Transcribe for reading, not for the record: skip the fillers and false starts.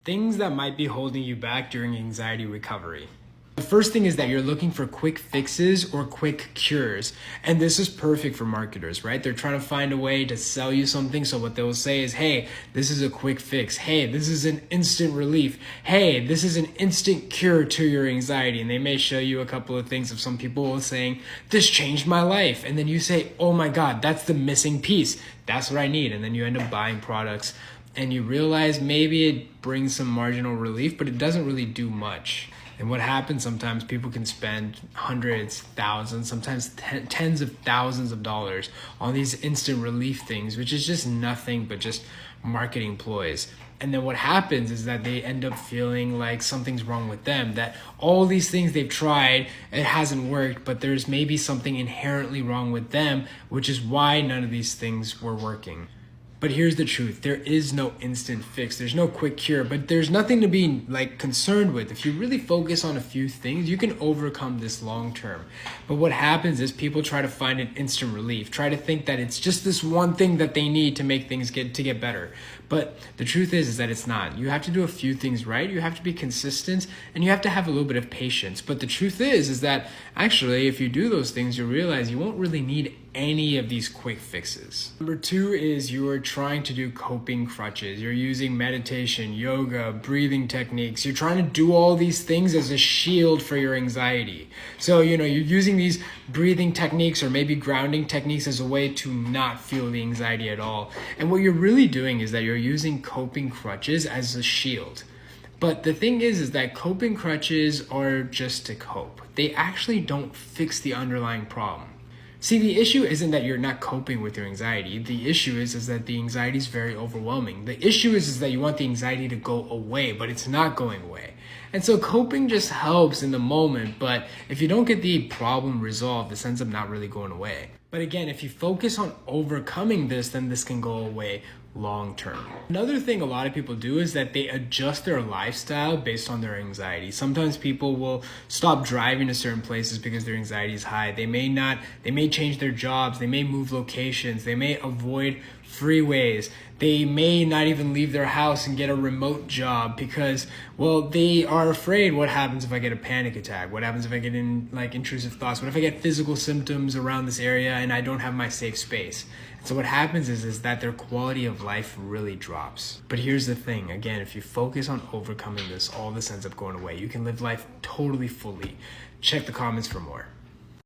Things that might be holding you back during anxiety recovery. The first thing is that you're looking for quick fixes or quick cures. And this is perfect for marketers, right? They're trying to find a way to sell you something. So what they'll say is, hey, this is a quick fix. Hey, this is an instant relief. Hey, this is an instant cure to your anxiety. And they may show you a couple of things of some people saying, this changed my life. And then you say, oh my God, that's the missing piece. That's what I need. And then you end up buying products and you realize maybe it brings some marginal relief, but it doesn't really do much. And what happens sometimes, people can spend hundreds, thousands, sometimes tens of thousands of dollars on these instant relief things, which is just nothing but just marketing ploys. And then what happens is that they end up feeling like something's wrong with them, that all these things they've tried, it hasn't worked, but there's maybe something inherently wrong with them, which is why none of these things were working. But here's the truth. There is no instant fix. There's no quick cure, but there's nothing to be concerned with. If you really focus on a few things, you can overcome this long term. But what happens is people try to find an instant relief, try to think that it's just this one thing that they need to make things get better. But the truth is that it's not. You have to do a few things right. You have to be consistent and you have to have a little bit of patience. But the truth is that actually, if you do those things, you'll realize you won't really need any of these quick fixes. Number two is you're trying to do coping crutches. You're using meditation, yoga, breathing techniques. You're trying to do all these things as a shield for your anxiety. So, you're using these breathing techniques or maybe grounding techniques as a way to not feel the anxiety at all. And what you're really doing is that you're using coping crutches as a shield. But the thing is that coping crutches are just to cope. They actually don't fix the underlying problem. See, the issue isn't that you're not coping with your anxiety. The issue is that the anxiety is very overwhelming. The issue is that you want the anxiety to go away, but it's not going away. And so coping just helps in the moment, but if you don't get the problem resolved, this ends up not really going away. But again, if you focus on overcoming this, then this can go away long term. Another thing a lot of people do is that they adjust their lifestyle based on their anxiety. Sometimes people will stop driving to certain places because their anxiety is high. They may change their jobs, they may move locations, they may avoid freeways. They may not even leave their house and get a remote job because, they are afraid what happens if I get a panic attack? What happens if I get intrusive thoughts? What if I get physical symptoms around this area and I don't have my safe space? So what happens is that their quality of life really drops. But here's the thing, again, if you focus on overcoming this, all this ends up going away. You can live life totally fully. Check the comments for more.